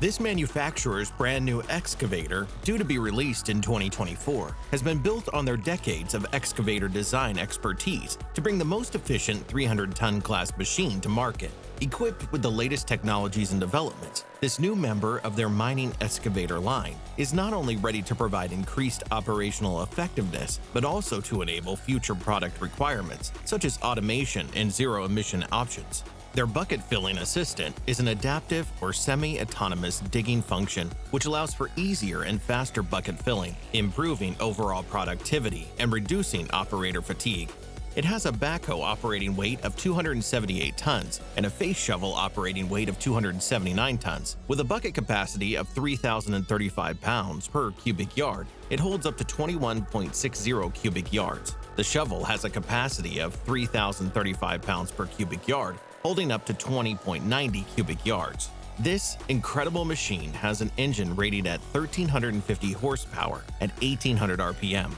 This manufacturer's brand new excavator, due to be released in 2024, has been built on their decades of excavator design expertise to bring the most efficient 300-ton class machine to market. Equipped with the latest technologies and developments, this new member of their mining excavator line is not only ready to provide increased operational effectiveness, but also to enable future product requirements, such as automation and zero-emission options. Their bucket filling assistant is an adaptive or semi-autonomous digging function which allows for easier and faster bucket filling, improving overall productivity and reducing operator fatigue. It has a backhoe operating weight of 278 tons and a face shovel operating weight of 279 tons. With a bucket capacity of 3,035 pounds per cubic yard, it holds up to 21.60 cubic yards. The shovel has a capacity of 3,035 pounds per cubic yard, holding up to 20.90 cubic yards. This incredible machine has an engine rated at 1,350 horsepower at 1,800 RPM.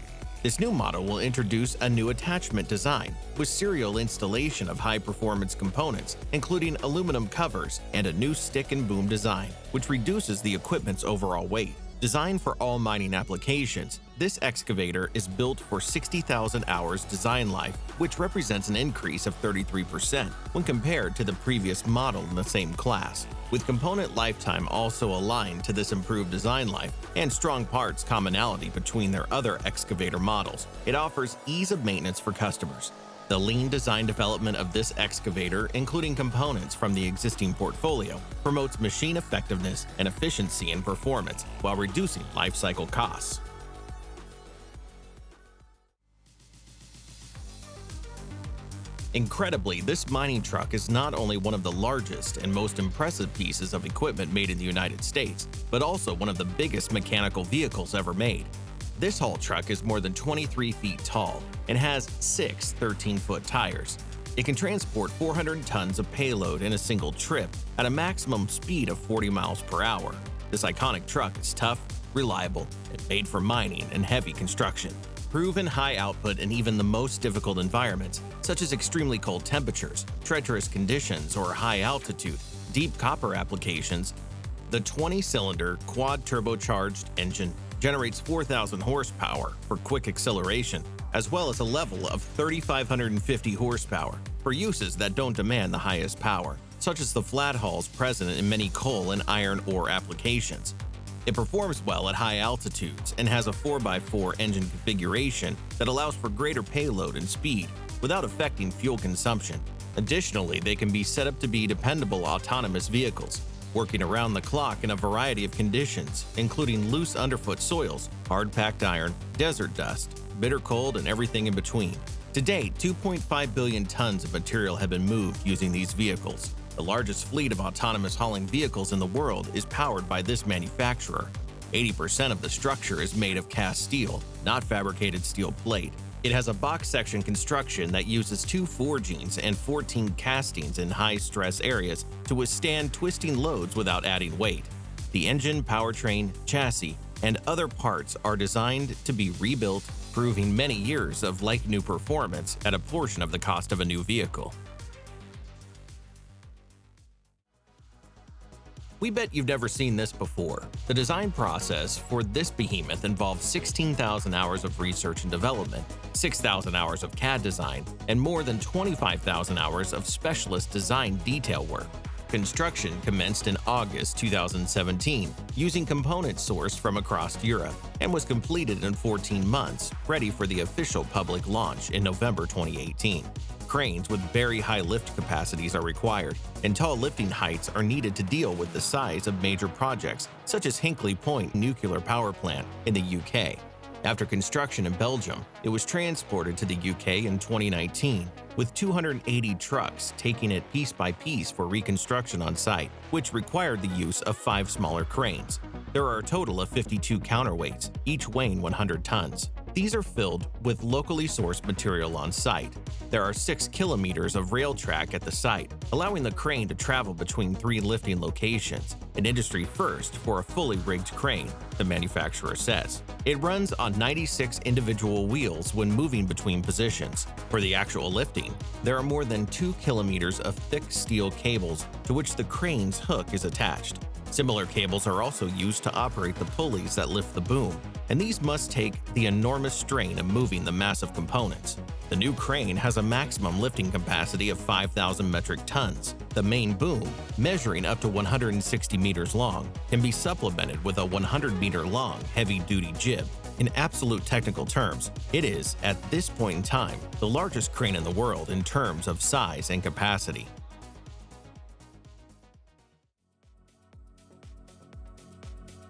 This new model will introduce a new attachment design with serial installation of high-performance components, including aluminum covers and a new stick and boom design, which reduces the equipment's overall weight. Designed for all mining applications, this excavator is built for 60,000 hours design life, which represents an increase of 33% when compared to the previous model in the same class. With component lifetime also aligned to this improved design life and strong parts commonality between their other excavator models, it offers ease of maintenance for customers. The lean design development of this excavator, including components from the existing portfolio, promotes machine effectiveness and efficiency in performance while reducing lifecycle costs. Incredibly, this mining truck is not only one of the largest and most impressive pieces of equipment made in the United States, but also one of the biggest mechanical vehicles ever made. This haul truck is more than 23 feet tall and has 6 13-foot tires. It can transport 400 tons of payload in a single trip at a maximum speed of 40 miles per hour. This iconic truck is tough, reliable, and made for mining and heavy construction. Proven high output in even the most difficult environments, such as extremely cold temperatures, treacherous conditions, or high altitude, deep copper applications, the 20-cylinder quad-turbocharged engine generates 4,000 horsepower for quick acceleration, as well as a level of 3,550 horsepower for uses that don't demand the highest power, such as the flat hauls present in many coal and iron ore applications. It performs well at high altitudes and has a 4x4 engine configuration that allows for greater payload and speed without affecting fuel consumption. Additionally, they can be set up to be dependable autonomous vehicles, working around the clock in a variety of conditions, including loose underfoot soils, hard-packed iron, desert dust, bitter cold, and everything in between. To date, 2.5 billion tons of material have been moved using these vehicles. The largest fleet of autonomous hauling vehicles in the world is powered by this manufacturer. 80% of the structure is made of cast steel, not fabricated steel plate. It has a box section construction that uses 2 forgings and 14 castings in high-stress areas to withstand twisting loads without adding weight. The engine, powertrain, chassis, and other parts are designed to be rebuilt, proving many years of like-new performance at a portion of the cost of a new vehicle. We bet you've never seen this before. The design process for this behemoth involves 16,000 hours of research and development, 6,000 hours of CAD design, and more than 25,000 hours of specialist design detail work. Construction commenced in August 2017 using components sourced from across Europe and was completed in 14 months, ready for the official public launch in November 2018. Cranes with very high lift capacities are required, and tall lifting heights are needed to deal with the size of major projects such as Hinkley Point nuclear power plant in the UK. After construction in Belgium, it was transported to the UK in 2019, with 280 trucks taking it piece by piece for reconstruction on site, which required the use of 5 smaller cranes. There are a total of 52 counterweights, each weighing 100 tons. These are filled with locally sourced material on site. There are 6 kilometers of rail track at the site, allowing the crane to travel between 3 lifting locations, an industry first for a fully rigged crane, the manufacturer says. It runs on 96 individual wheels when moving between positions. For the actual lifting, there are more than 2 kilometers of thick steel cables to which the crane's hook is attached. Similar cables are also used to operate the pulleys that lift the boom, and these must take the enormous strain of moving the massive components. The new crane has a maximum lifting capacity of 5,000 metric tons. The main boom, measuring up to 160 meters long, can be supplemented with a 100-meter-long heavy-duty jib. In absolute technical terms, it is, at this point in time, the largest crane in the world in terms of size and capacity.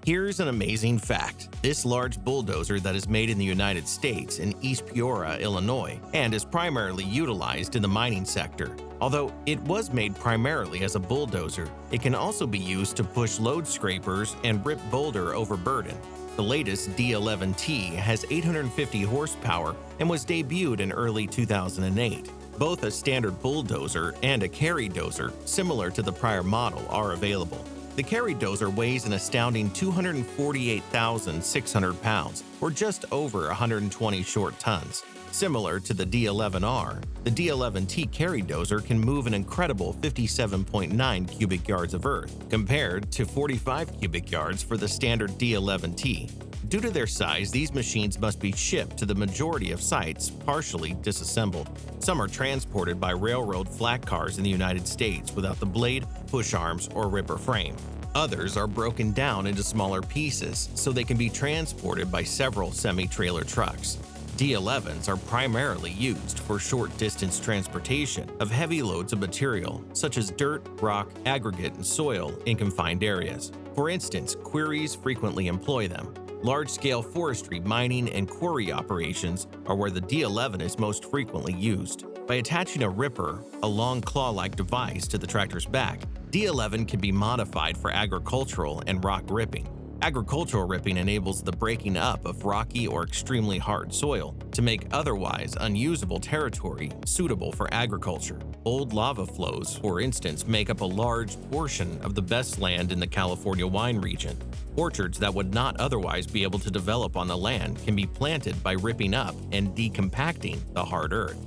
Here's an amazing fact. This large bulldozer that is made in the United States in East Peoria, Illinois, and is primarily utilized in the mining sector. Although it was made primarily as a bulldozer, it can also be used to push load scrapers and rip boulder overburden. The latest D11T has 850 horsepower and was debuted in early 2008. Both a standard bulldozer and a carry dozer, similar to the prior model, are available. The carry dozer weighs an astounding 248,600 pounds, or just over 120 short tons. Similar to the D11R, the D11T carry dozer can move an incredible 57.9 cubic yards of earth, compared to 45 cubic yards for the standard D11T. Due to their size, these machines must be shipped to the majority of sites partially disassembled. Some are transported by railroad flat cars in the United States without the blade, push arms, or ripper frame. Others are broken down into smaller pieces so they can be transported by several semi-trailer trucks. D11s are primarily used for short-distance transportation of heavy loads of material, such as dirt, rock, aggregate, and soil in confined areas. For instance, quarries frequently employ them. Large-scale forestry, mining, and quarry operations are where the D11 is most frequently used. By attaching a ripper, a long claw-like device, to the tractor's back, D11 can be modified for agricultural and rock ripping. Agricultural ripping enables the breaking up of rocky or extremely hard soil to make otherwise unusable territory suitable for agriculture. Old lava flows, for instance, make up a large portion of the best land in the California wine region. Orchards that would not otherwise be able to develop on the land can be planted by ripping up and decompacting the hard earth.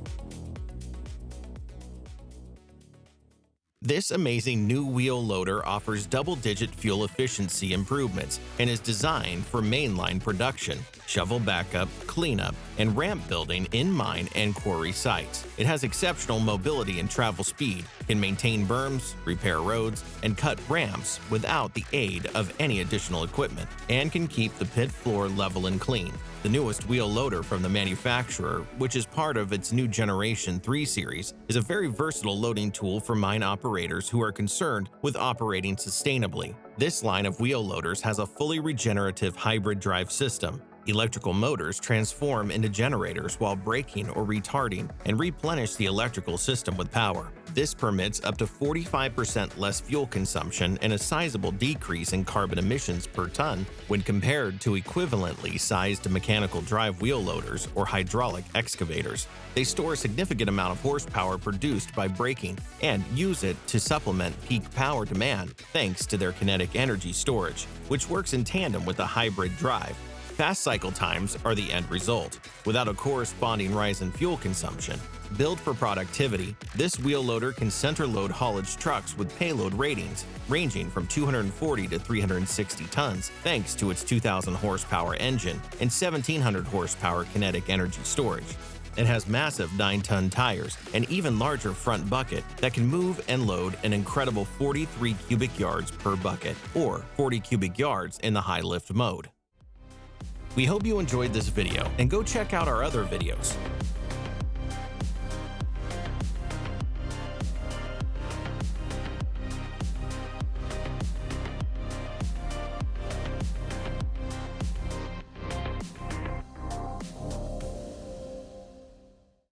This amazing new wheel loader offers double-digit fuel efficiency improvements and is designed for mainline production, shovel backup, cleanup, and ramp building in mine and quarry sites. It has exceptional mobility and travel speed, can maintain berms, repair roads, and cut ramps without the aid of any additional equipment, and can keep the pit floor level and clean. The newest wheel loader from the manufacturer, which is part of its new Generation 3 series, is a very versatile loading tool for mine operators who are concerned with operating sustainably. This line of wheel loaders has a fully regenerative hybrid drive system. Electrical motors transform into generators while braking or retarding and replenish the electrical system with power. This permits up to 45% less fuel consumption and a sizable decrease in carbon emissions per ton when compared to equivalently sized mechanical drive wheel loaders or hydraulic excavators. They store a significant amount of horsepower produced by braking and use it to supplement peak power demand thanks to their kinetic energy storage, which works in tandem with a hybrid drive. Fast cycle times are the end result, without a corresponding rise in fuel consumption. Built for productivity, this wheel loader can center load haulage trucks with payload ratings ranging from 240 to 360 tons thanks to its 2,000 horsepower engine and 1,700 horsepower kinetic energy storage. It has massive 9-ton tires and even larger front bucket that can move and load an incredible 43 cubic yards per bucket, or 40 cubic yards in the high lift mode. We hope you enjoyed this video and go check out our other videos.